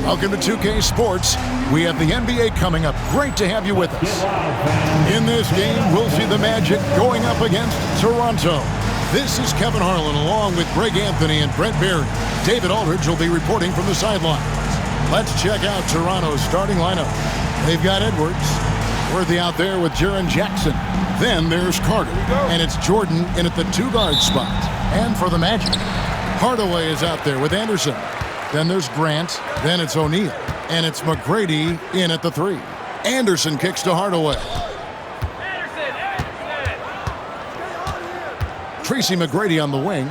Welcome to 2K Sports. We have the NBA coming up. Great to have you with us. In this game, we'll see the Magic going up against Toronto. This is Kevin Harlan along with Greg Anthony and Brent Barry. David Aldridge will be reporting from the sidelines. Let's check out Toronto's starting lineup. They've got Edwards. Worthy out there with Jaren Jackson. Then there's Carter. And it's Jordan in at the two-guard spot. And for the Magic, Hardaway is out there with Anderson. Then there's Grant. Then it's O'Neal. And it's McGrady in at the three. Anderson kicks to Hardaway. Tracy McGrady on the wing.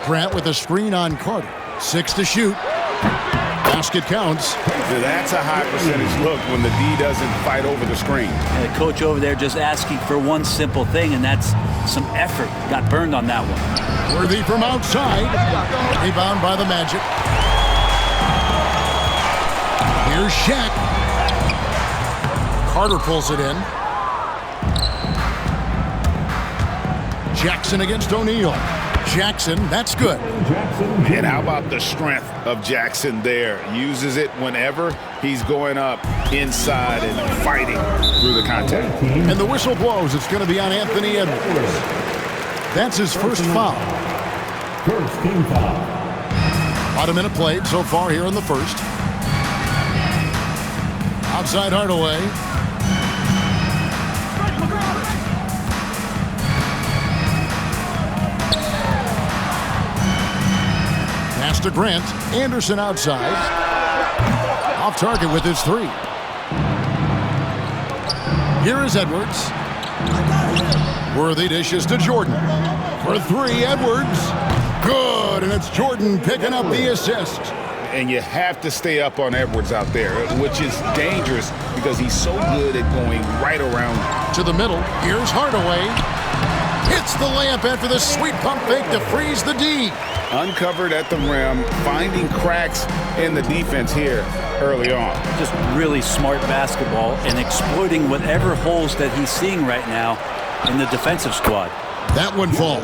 Grant with a screen on Carter. 6 to shoot. Basket counts. That's a high percentage look when the D doesn't fight over the screen. And the coach over there just asking for one simple thing, and that's some effort. Got burned on that one. Worthy from outside. Rebound by the Magic. Here's Shaq. Carter pulls it in. Jackson against O'Neal. Jackson, that's good. And how about the strength of Jackson there? Uses it whenever he's going up inside and fighting through the contact. And the whistle blows. It's going to be on Anthony Edwards. That's his first foul. First team foul. About a minute played so far here in the first. Outside Hardaway. Pass to Grant. Anderson outside. Off target with his three. Here is Edwards. Worthy dishes to Jordan. For three, Edwards. Good, and it's Jordan picking up the assist. And you have to stay up on Edwards out there, which is dangerous because he's so good at going right around. To the middle, here's Hardaway. Hits the layup after the sweet pump fake to freeze the D. Uncovered at the rim, finding cracks in the defense here early on. Just really smart basketball and exploiting whatever holes that he's seeing right now in the defensive squad. That one falls.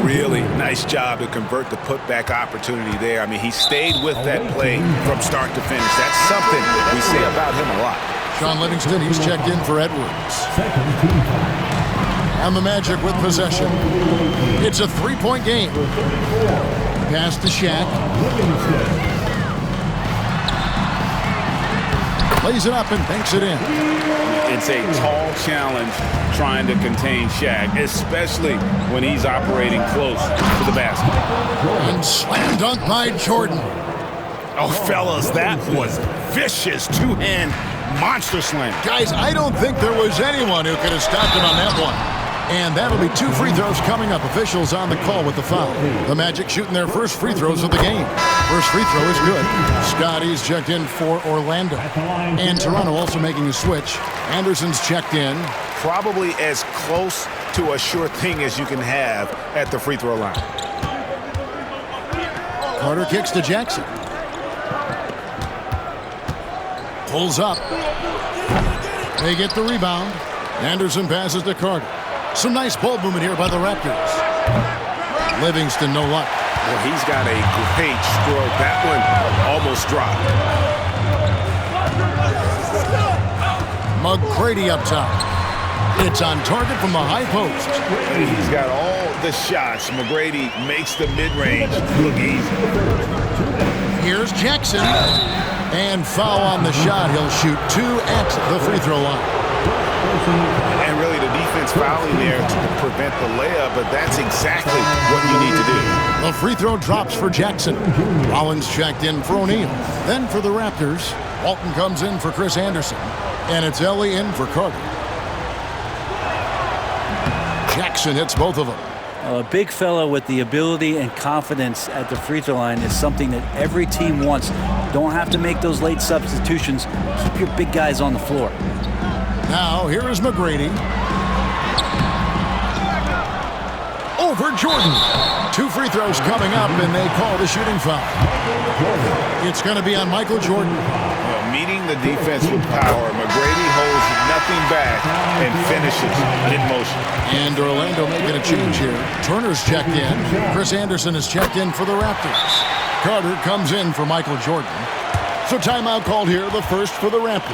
Really nice job to convert the putback opportunity there. I mean, he stayed with that play from start to finish. That's something we say about him a lot. Sean Livingston, he's checked in for Edwards. And the Magic with possession. It's a three-point game. Pass to Shaq. Lays it up and banks it in. It's a tall challenge trying to contain Shaq, especially when he's operating close to the basket. And slam dunk by Jordan. Oh, fellas, that was vicious two-hand monster slam. Guys, I don't think there was anyone who could have stopped him on that one. And that'll be 2 free throws coming up. Officials on the call with the foul. The Magic shooting their first free throws of the game. First free throw is good. Scotty's checked in for Orlando. And Toronto also making a switch. Anderson's checked in. Probably as close to a sure thing as you can have at the free throw line. Carter kicks to Jackson. Pulls up. They get the rebound. Anderson passes to Carter. Some nice ball movement here by the Raptors. Livingston, no luck. Well, he's got a great stroke. That one almost dropped. McGrady up top. It's on target from the high post. And he's got all the shots. McGrady makes the mid-range look easy. Here's Jackson. And foul on the shot. He'll shoot 2 at the free throw line. And really the defense fouling there to prevent the layup, but that's exactly what you need to do. The free throw drops for Jackson. Rollins checked in for O'Neal. Then for the Raptors, Walton comes in for Chris Anderson. And it's Ellie in for Carter. Jackson hits both of them. A big fella with the ability and confidence at the free throw line is something that every team wants. Don't have to make those late substitutions. Keep your big guys on the floor. Now, here is McGrady. Over Jordan. 2 free throws coming up, and they call the shooting foul. It's going to be on Michael Jordan. Well, meeting the defense with power, McGrady holds nothing back and finishes in motion. And Orlando making a change here. Turner's checked in. Chris Anderson is checked in for the Raptors. Carter comes in for Michael Jordan. So timeout called here, the first for the Raptors.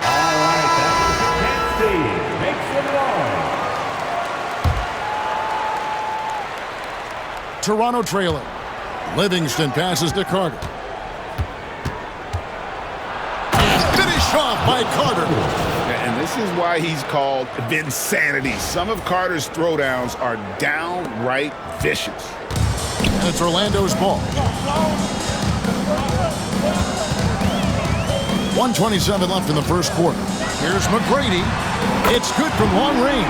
All right, that's the makes it long. Toronto trailing. Livingston passes to Carter. Finished off by Carter. And this is why he's called Vinsanity. Some of Carter's throwdowns are downright vicious. And it's Orlando's ball. 1:27 left in the first quarter. Here's McGrady. It's good from long range.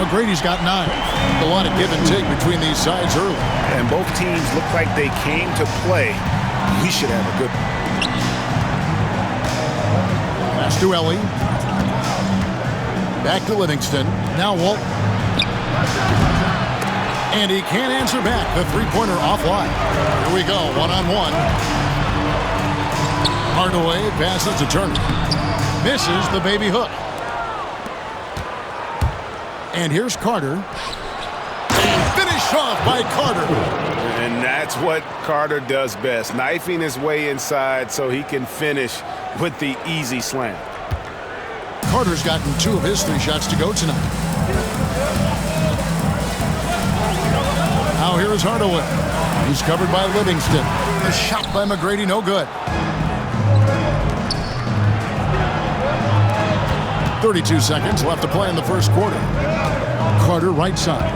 McGrady's got 9. A lot of give and take between these sides early. And both teams look like they came to play. We should have a good one. Pass to Ellie. Back to Livingston. Now Walt. And he can't answer back. The three-pointer offline. Here we go, one-on-one. Hardaway passes to Turner. Misses the baby hook. And here's Carter. Finished off by Carter. And that's what Carter does best, knifing his way inside so he can finish with the easy slam. Carter's gotten 2 of his 3 shots to go tonight. Now here is Hardaway. He's covered by Livingston. The shot by McGrady, no good. 32 seconds left to play in the first quarter. Carter right side.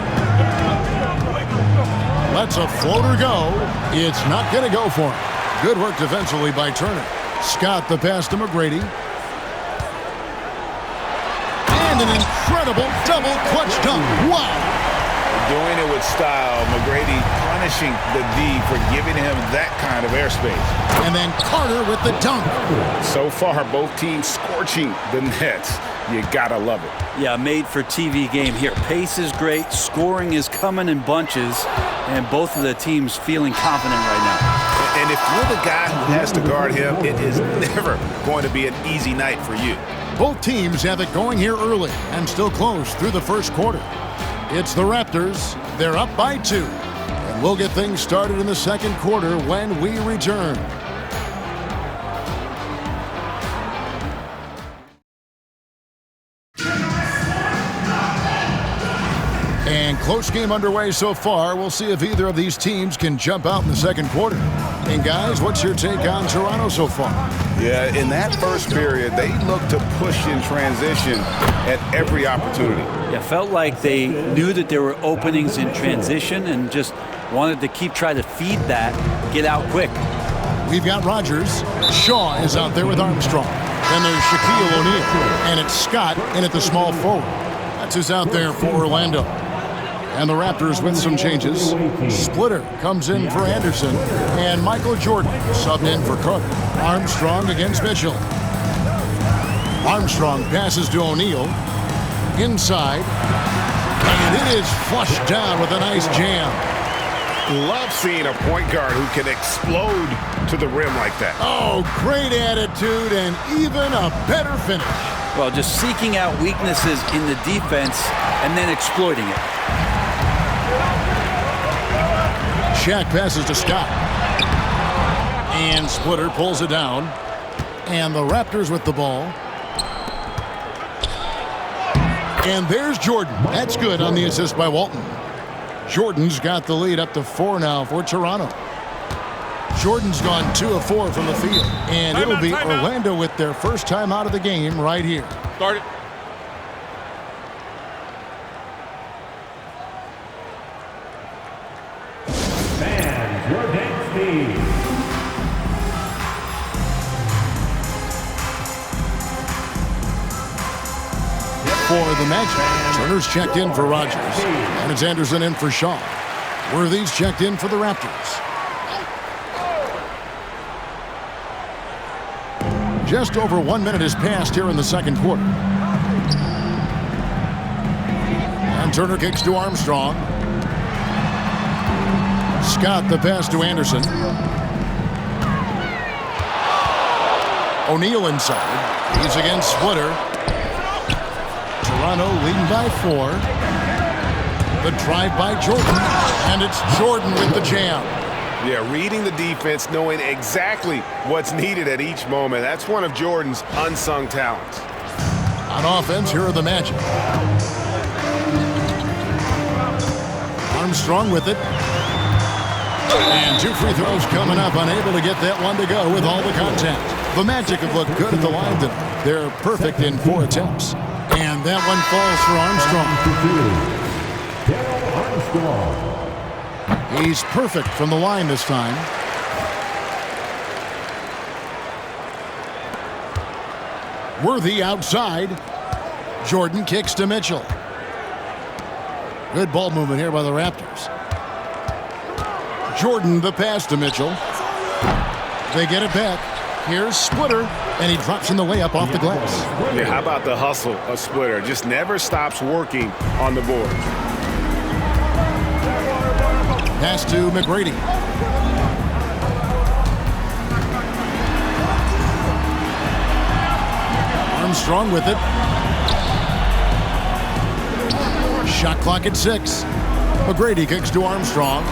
Lets a floater go. It's not going to go for him. Good work defensively by Turner. Scott the pass to McGrady. And an incredible double clutch dunk. Wow. Doing it with style. McGrady punishing the D for giving him that kind of airspace. And then Carter with the dunk. So far, both teams scorching the nets. You gotta love it. Yeah, made for TV game here. Pace is great. Scoring is coming in bunches. And both of the teams feeling confident right now. And if you're the guy who has to guard him, it is never going to be an easy night for you. Both teams have it going here early and still close through the first quarter. It's the Raptors. They're up by 2. And we'll get things started in the second quarter when we return. And close game underway so far. We'll see if either of these teams can jump out in the second quarter. And guys, what's your take on Toronto so far? Yeah, in that first period, they looked to push in transition at every opportunity. Yeah, felt like they knew that there were openings in transition and just wanted to keep trying to feed that, get out quick. We've got Rogers. Shaw is out there with Armstrong. Then there's Shaquille O'Neal. And it's Scott in at the small forward. That's who's out there for Orlando. And the Raptors with some changes. Splitter comes in for Anderson. And Michael Jordan subbed in for Cook. Armstrong against Mitchell. Armstrong passes to O'Neal. Inside. And it is flushed down with a nice jam. Love seeing a point guard who can explode to the rim like that. Oh, great attitude and even a better finish. Well, just seeking out weaknesses in the defense and then exploiting it. Shaq passes to Scott. And Splitter pulls it down. And the Raptors with the ball. And there's Jordan. That's good on the assist by Walton. Jordan's got the lead up to 4 now for Toronto. Jordan's gone 2 of 4 from the field. And it'll be Orlando with their first time out of the game right here. Start it. Fans, your dance team. For the Magic, Turner's checked in for Rogers. And it's Anderson in for Shaw. Worthy's checked in for the Raptors. Just over 1 minute has passed here in the second quarter. And Turner kicks to Armstrong. Scott the pass to Anderson. O'Neal inside. He's against Splitter. Toronto leading by 4. The drive by Jordan, and it's Jordan with the jam. Yeah, reading the defense, knowing exactly what's needed at each moment. That's one of Jordan's unsung talents. On offense, here are the Magic. Armstrong with it. And 2 free throws coming up, unable to get that one to go with all the contact. The Magic have looked good at the line tonight. They're perfect in 4 attempts. And that one falls for Armstrong. He's perfect from the line this time. Worthy outside. Jordan kicks to Mitchell. Good ball movement here by the Raptors. Jordan the pass to Mitchell. They get it back. Here's Splitter, and he drops in the layup off the glass. Yeah, how about the hustle of Splitter? Just never stops working on the board. Pass to McGrady. Armstrong with it. Shot clock at 6. McGrady kicks to Armstrong.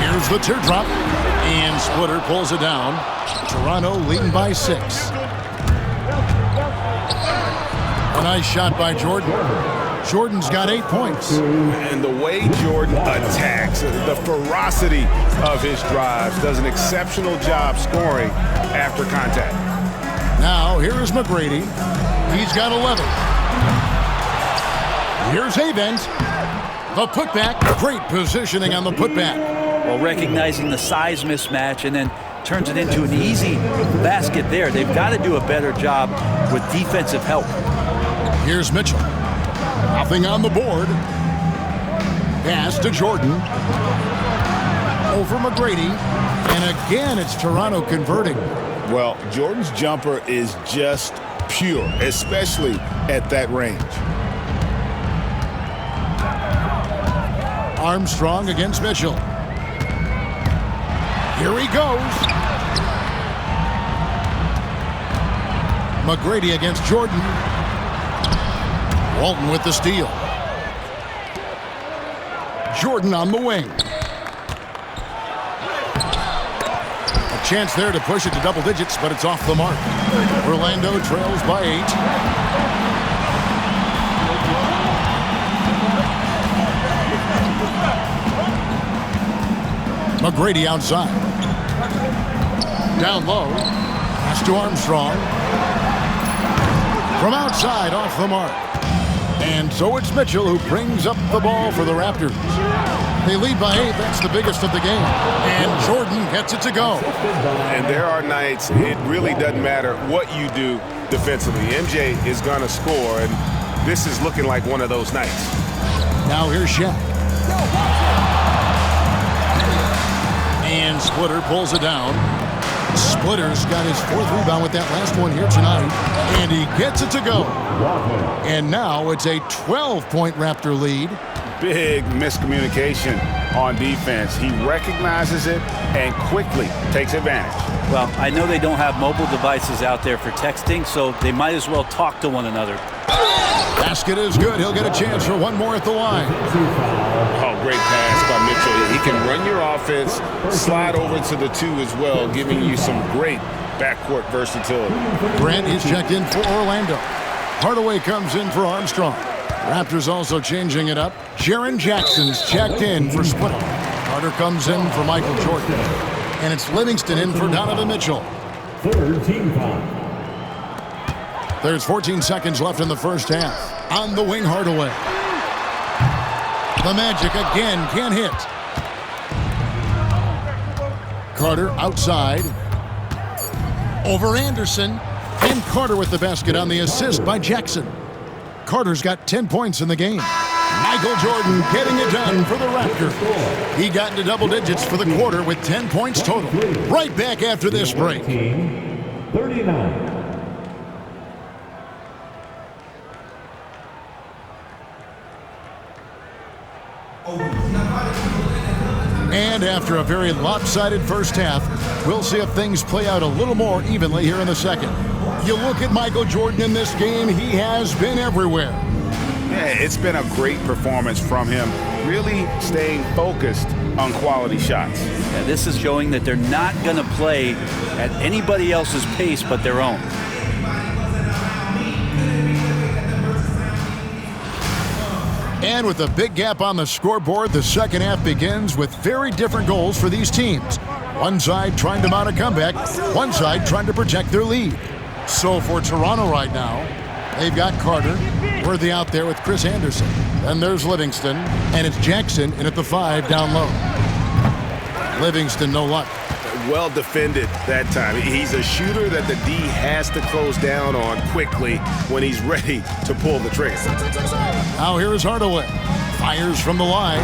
Here's the teardrop. And Splitter pulls it down. Toronto leading by 6. A nice shot by Jordan. Jordan's got 8 points. And the way Jordan attacks, the ferocity of his drives, does an exceptional job scoring after contact. Now, here is McGrady. He's got 11. Here's Avent. The putback. Great positioning on the putback. Well, recognizing the size mismatch and then turns it into an easy basket there. They've got to do a better job with defensive help. Here's Mitchell. Nothing on the board. Pass to Jordan. Over McGrady. And again, it's Toronto converting. Well, Jordan's jumper is just pure, especially at that range. Armstrong against Mitchell. Here he goes. McGrady against Jordan. Walton with the steal. Jordan on the wing. A chance there to push it to double digits, but it's off the mark. Orlando trails by 8. McGrady outside. Down low. Pass to Armstrong. From outside, off the mark. And so it's Mitchell who brings up the ball for the Raptors. They lead by 8. That's the biggest of the game. And Jordan gets it to go. And there are nights it really doesn't matter what you do defensively. MJ is going to score, and this is looking like one of those nights. Now here's Shaq. And Splitter pulls it down. Splitter's got his 4th rebound with that last one here tonight. And he gets it to go. And now it's a 12-point Raptor lead. Big miscommunication on defense. He recognizes it and quickly takes advantage. Well, I know they don't have mobile devices out there for texting, so they might as well talk to one another. Basket is good. He'll get a chance for one more at the line. Oh, great pass by Mitchell. He can run your offense, slide over to the 2 as well, giving you some great backcourt versatility. Grant is checked in for Orlando. Hardaway comes in for Armstrong. Raptors also changing it up. Jaren Jackson's checked in for Splitter. Carter comes in for Michael Jordan. And it's Livingston in for Donovan Mitchell. 3rd team foul. There's 14 seconds left in the first half. On the wing, Hardaway. The Magic again can't hit. Carter outside. Over Anderson. And Carter with the basket on the assist by Jackson. Carter's got 10 points in the game. Michael Jordan getting it done for the Raptors. He got into double digits for the quarter with 10 points total. Right back after this break. 39. And after a very lopsided first half, we'll see if things play out a little more evenly here in the second. You look at Michael Jordan in this game, he has been everywhere. Yeah, it's been a great performance from him, really staying focused on quality shots. Yeah, this is showing that they're not going to play at anybody else's pace but their own. And with a big gap on the scoreboard, the second half begins with very different goals for these teams. One side trying to mount a comeback, one side trying to protect their lead. So for Toronto right now, they've got Carter, Worthy out there with Chris Anderson. Then there's Livingston, and it's Jackson in at the 5 down low. Livingston, no luck. Well defended that time. He's a shooter that the D has to close down on quickly when he's ready to pull the trigger. Now here is Hardaway. Fires from the line.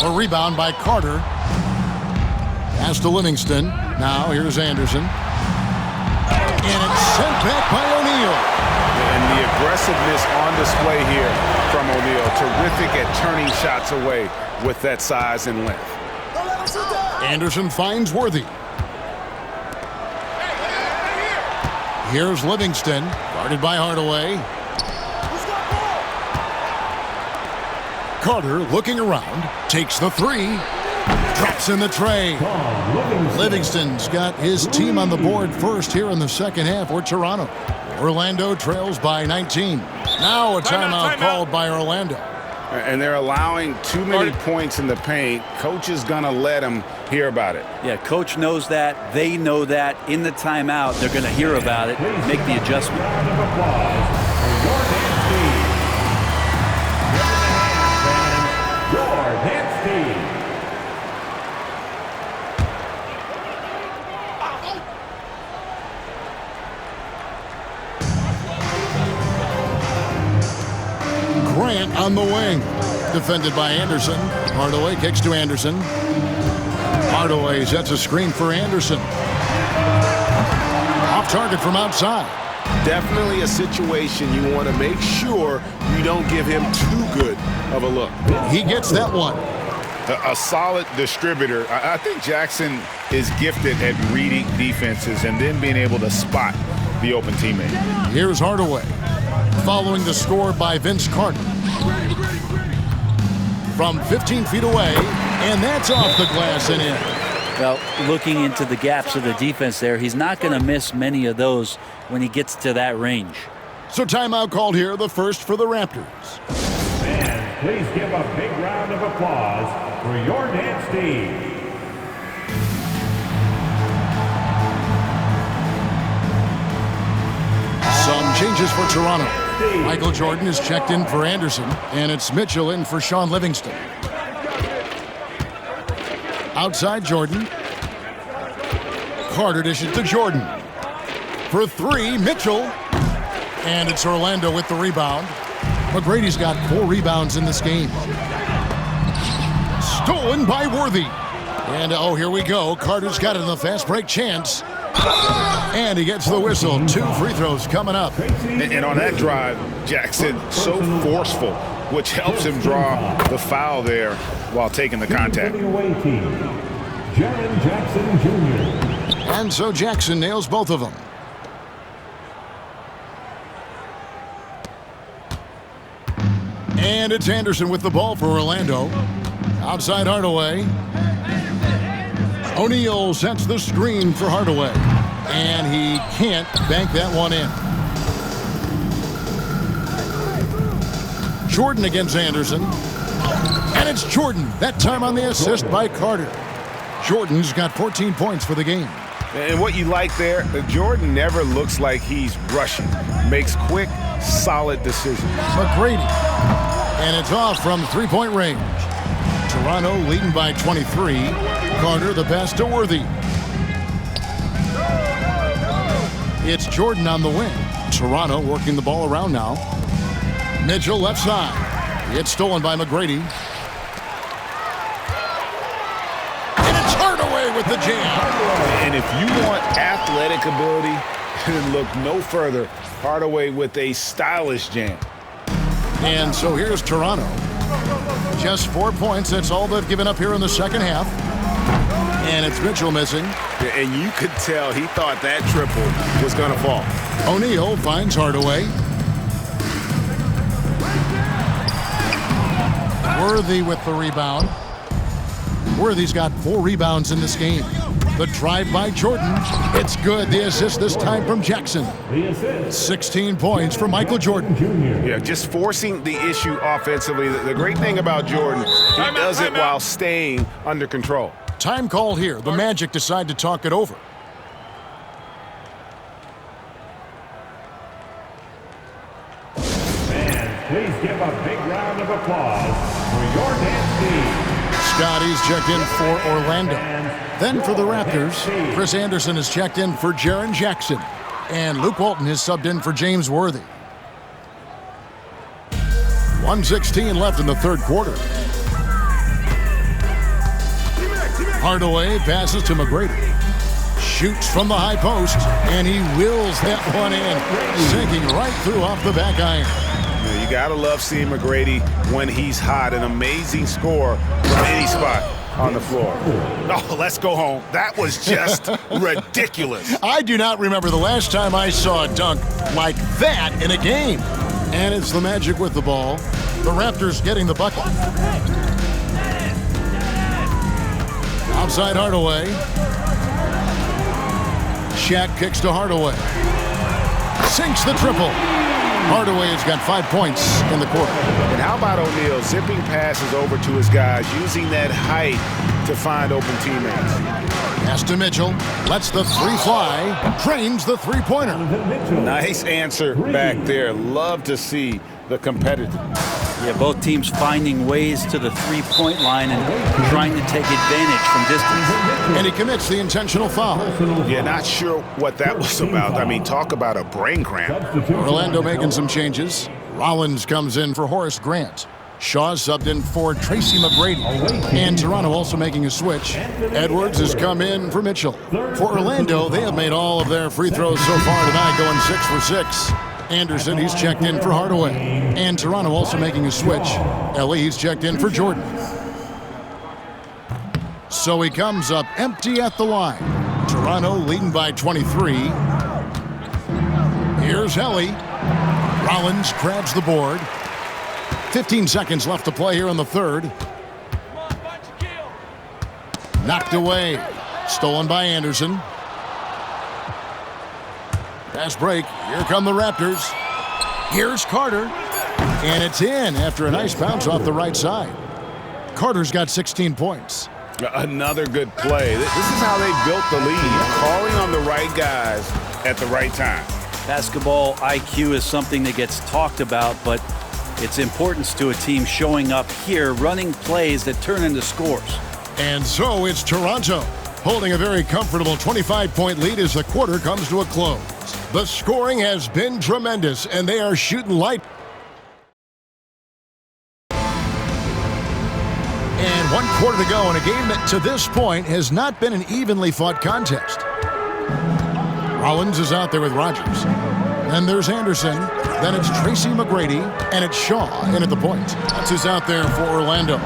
A rebound by Carter. Pass to Livingston. Now here's Anderson. And it's sent back by O'Neal. And the aggressiveness on display here from O'Neal. Terrific at turning shots away with that size and length. Anderson finds Worthy. Here's Livingston, guarded by Hardaway. Carter looking around, takes the 3, drops in the tray. Livingston's got his team on the board first here in the second half for Toronto. Orlando trails by 19. Now a timeout called by Orlando. And they're allowing too many points in the paint. Coach is going to let them hear about it. Yeah, coach knows that. They know that. In the timeout, they're going to hear about it, make the adjustment. Round of applause for Jordan Steed. Grant on the wing. Defended by Anderson. Hardaway kicks to Anderson. Hardaway sets a screen for Anderson. Off target from outside. Definitely a situation you want to make sure you don't give him too good of a look. He gets that one. A solid distributor. I think Jackson is gifted at reading defenses and then being able to spot the open teammate. Here's Hardaway. Following the score by Vince Carter. From 15 feet away, and that's off the glass and in. Well, looking into the gaps of the defense there, he's not going to miss many of those when he gets to that range. So timeout called here, the first for the Raptors. And please give a big round of applause for Jordan Steed. Some changes for Toronto. Michael Jordan is checked in for Anderson, and it's Mitchell in for Sean Livingston. Outside Jordan. Carter dishes to Jordan. For 3, Mitchell. And it's Orlando with the rebound. McGrady's got 4 rebounds in this game. Stolen by Worthy. And here we go. Carter's got it in the fast break chance. And he gets the whistle. 2 free throws coming up. And on that drive, Jackson so forceful, which helps him draw the foul there while taking the contact. Jaren Jackson Jr. And so Jackson nails both of them. And it's Anderson with the ball for Orlando. Outside Hardaway. O'Neal sets the screen for Hardaway. And he can't bank that one in. Jordan against Anderson. And it's Jordan, that time on the assist by Carter. Jordan's got 14 points for the game. And what you like there, Jordan never looks like he's rushing. Makes quick, solid decisions. McGrady. And it's off from 3-point range. Toronto leading by 23. Carter the pass to Worthy. It's Jordan on the wing. Toronto working the ball around now. Mitchell left side. It's stolen by McGrady. And it's Hardaway with the jam. And if you want athletic ability, then look no further. Hardaway with a stylish jam. And so here's Toronto. Just 4 points. That's all they've given up here in the second half. And it's Mitchell missing. And you could tell he thought that triple was going to fall. O'Neal finds Hardaway. Worthy with the rebound. Worthy's got 4 rebounds in this game. The drive by Jordan. It's good. The assist this time from Jackson. 16 points for Michael Jordan. Yeah, just forcing the issue offensively. The great thing about Jordan, he does it while staying under control. Time call here. The Magic decide to talk it over. And please give a big round of applause for your dance team. Scotty's checked in for Orlando. Then for the Raptors, Chris Anderson is checked in for Jaren Jackson. And Luke Walton is subbed in for James Worthy. 1:16 left in the third quarter. Hardaway passes to McGrady. Shoots from the high post, and he wills that one in, sinking right through off the back iron. You gotta love seeing McGrady when he's hot. An amazing score from any spot on the floor. Oh, let's go home. That was just ridiculous. I do not remember the last time I saw a dunk like that in a game. And it's the Magic with the ball. The Raptors getting the bucket. Outside Hardaway. Shaq kicks to Hardaway. Sinks the triple. Hardaway has got 5 points in the quarter. And how about O'Neal zipping passes over to his guys, using that height to find open teammates? Pass to Mitchell. Lets the 3 fly. Drains the 3-pointer. Nice answer back there. Love to see the competitive. Yeah, both teams finding ways to the 3-point line and trying to take advantage from distance. And he commits the intentional foul. Yeah, not sure what that was about. I mean, talk about a brain cramp. Orlando making some changes. Rollins comes in for Horace Grant. Shaw subbed in for Tracy McGrady. And Toronto also making a switch. Edwards has come in for Mitchell. For Orlando, they have made all of their free throws so far tonight, going 6 for 6. Anderson, he's checked in for Hardaway. And Toronto also making a switch. Ellie, he's checked in for Jordan. So he comes up empty at the line. Toronto leading by 23. Here's Ellie. Rollins grabs the board. 15 seconds left to play here in the third. Knocked away. Stolen by Anderson. Pass break. Here come the Raptors. Here's Carter. And it's in after a nice bounce off the right side. Carter's got 16 points. Another good play. This is how they built the lead, calling on the right guys at the right time. Basketball IQ is something that gets talked about, but its importance to a team showing up here, running plays that turn into scores. And so it's Toronto, holding a very comfortable 25-point lead as the quarter comes to a close. The scoring has been tremendous, and they are shooting light. And 1 quarter to go in a game that to this point has not been an evenly fought contest. Rollins is out there with Rogers. Then there's Anderson. Then it's Tracy McGrady. And it's Shaw in at the point. That's who's out there for Orlando.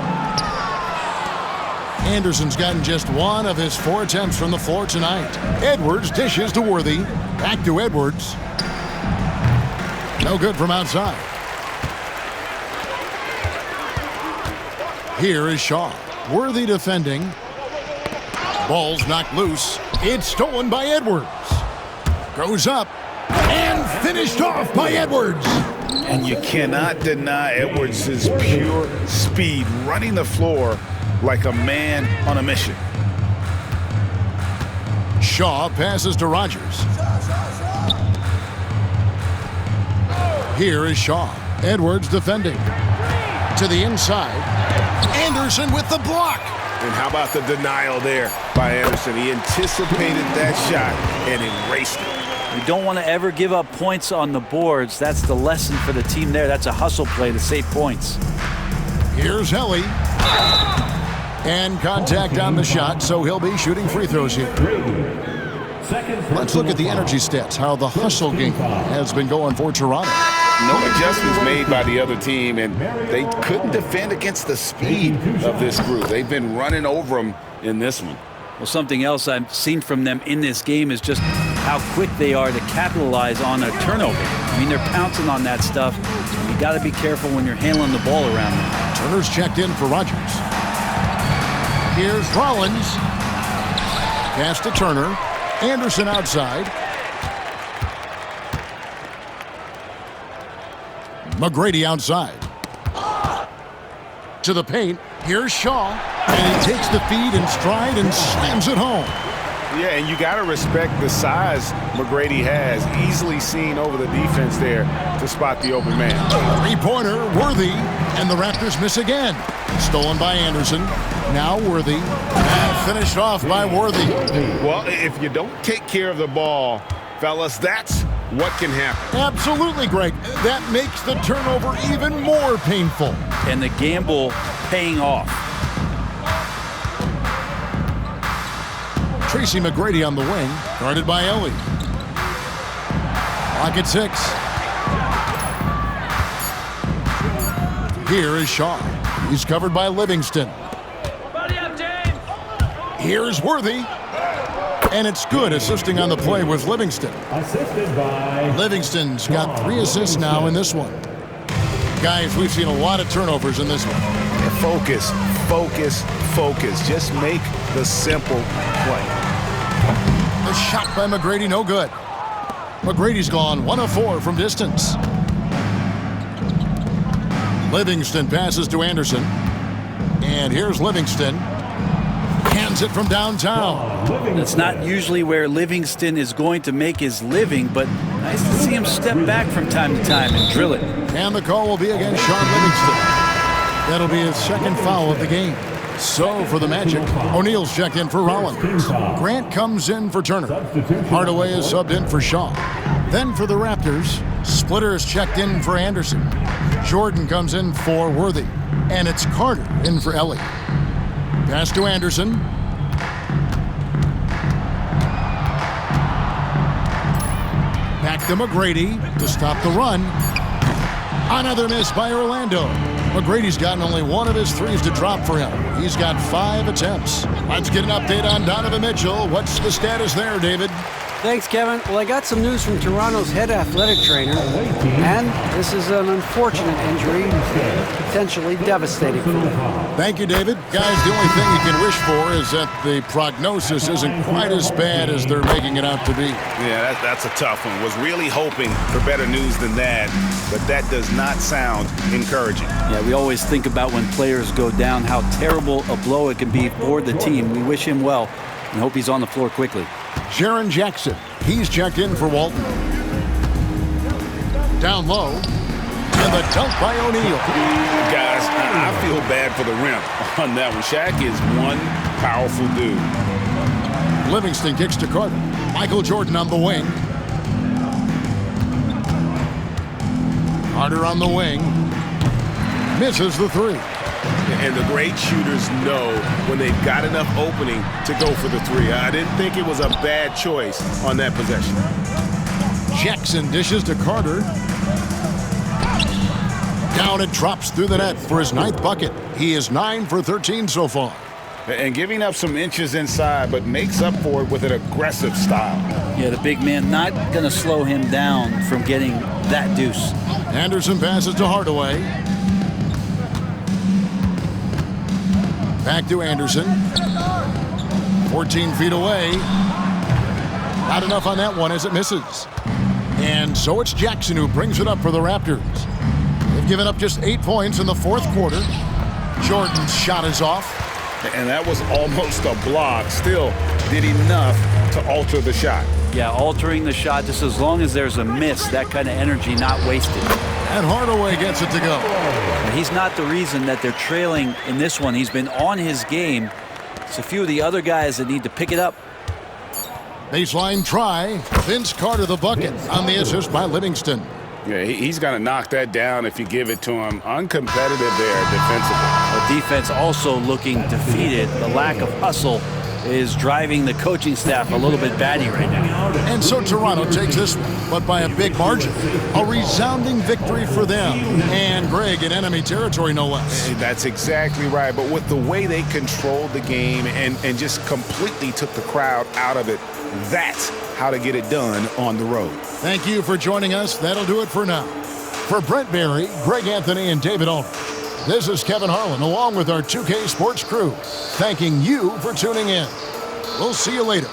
Anderson's gotten just 1 of his 4 attempts from the floor tonight. Edwards dishes to Worthy. Back to Edwards. No good from outside. Here is Shaw. Worthy defending. Ball's knocked loose. It's stolen by Edwards. Goes up. And finished off by Edwards. And you cannot deny Edwards' pure speed, running the floor like a man on a mission. Shaw passes to Rogers. Here is Shaw. Edwards defending. To the inside. Anderson with the block. And how about the denial there by Anderson? He anticipated that shot and erased it. You don't want to ever give up points on the boards. That's the lesson for the team there. That's a hustle play to save points. Here's Helly. And contact on the shot, so he'll be shooting free throws here. Let's look at the energy stats, how the hustle game has been going for Toronto. No adjustments made by the other team, and they couldn't defend against the speed of this group. They've been running over them in this one. Well, something else I've seen from them in this game is just how quick they are to capitalize on a turnover. I mean, they're pouncing on that stuff. You got to be careful when you're handling the ball around them. Turner's checked in for Rogers. Here's Rollins. Pass to Turner. Anderson outside. McGrady outside. To the paint. Here's Shaw. And he takes the feed in stride and slams it home. Yeah, and you got to respect the size McGrady has. Easily seen over the defense there to spot the open man. Three-pointer, Worthy. And the Raptors miss again. Stolen by Anderson. Now Worthy. And finished off by Worthy. Well, if you don't take care of the ball, fellas, that's what can happen. Absolutely, Greg. That makes the turnover even more painful. And the gamble paying off. Tracy McGrady on the wing, guarded by Ellie. Clock at 6. Here is Shaw. He's covered by Livingston. Here's Worthy. And it's good. Assisting on the play was Livingston. Assisted by... Livingston's got 3 assists now in this one. Guys, we've seen a lot of turnovers in this one. Focus, focus, focus. Just make the simple play. The shot by McGrady, no good. McGrady's gone 1 of 4 from distance. Livingston passes to Anderson. And here's Livingston. Hands it from downtown. That's not usually where Livingston is going to make his living, but nice to see him step back from time to time and drill it. And the call will be against Sean Livingston. That'll be his second foul of the game. So for the Magic, O'Neal's checked in for Rollins. Grant comes in for Turner. Hardaway is subbed in for Shaw. Then for the Raptors, Splitter is checked in for Anderson. Jordan comes in for Worthy. And it's Carter in for Ellie. Pass to Anderson. Back to McGrady to stop the run. Another miss by Orlando. McGrady's gotten only 1 of his 3s to drop for him. He's got 5 attempts. Let's get an update on Donovan Mitchell. What's the status there, David? Thanks, Kevin. Well, I got some news from Toronto's head athletic trainer, and this is an unfortunate injury, potentially devastating for him. Thank you, David. Guys, the only thing you can wish for is that the prognosis isn't quite as bad as they're making it out to be. Yeah, that's a tough one. Was really hoping for better news than that, but that does not sound encouraging. Yeah, we always think about when players go down, how terrible a blow it can be for the team. We wish him well and hope he's on the floor quickly. Jaren Jackson, he's checked in for Walton. Down low, and the dunk by O'Neal. Guys, I feel bad for the rim on that one. Shaq is one powerful dude. Livingston kicks to Carter. Michael Jordan on the wing. Carter on the wing. Misses the 3. And the great shooters know when they've got enough opening to go for the 3. I didn't think it was a bad choice on that possession. Jackson dishes to Carter. Down it drops through the net for his 9th bucket. He is 9 for 13 so far. And giving up some inches inside, but makes up for it with an aggressive style. Yeah, the big man not going to slow him down from getting that deuce. Anderson passes to Hardaway. Back to Anderson. 14 feet away. Not enough on that one as it misses. And so it's Jackson who brings it up for the Raptors. They've given up just 8 points in the 4th quarter. Jordan's shot is off. And that was almost a block. Still did enough to alter the shot. Yeah, altering the shot just as long as there's a miss, that kind of energy not wasted. And Hardaway gets it to go. He's not the reason that they're trailing in this one. He's been on his game. It's a few of the other guys that need to pick it up. Baseline try. Vince Carter the bucket on the assist by Livingston. Yeah, he's going to knock that down if you give it to him. Uncompetitive there defensively. The defense also looking defeated. The lack of hustle is driving the coaching staff a little bit batty right now. And so Toronto takes this one, but by a big margin. A resounding victory for them. And Greg in enemy territory, no less. That's exactly right. But with the way they controlled the game and just completely took the crowd out of it, that's how to get it done on the road. Thank you for joining us. That'll do it for now. For Brent Barry, Greg Anthony, and David Aldridge, This is Kevin Harlan, along with our 2K Sports crew, thanking you for tuning in. We'll see you later.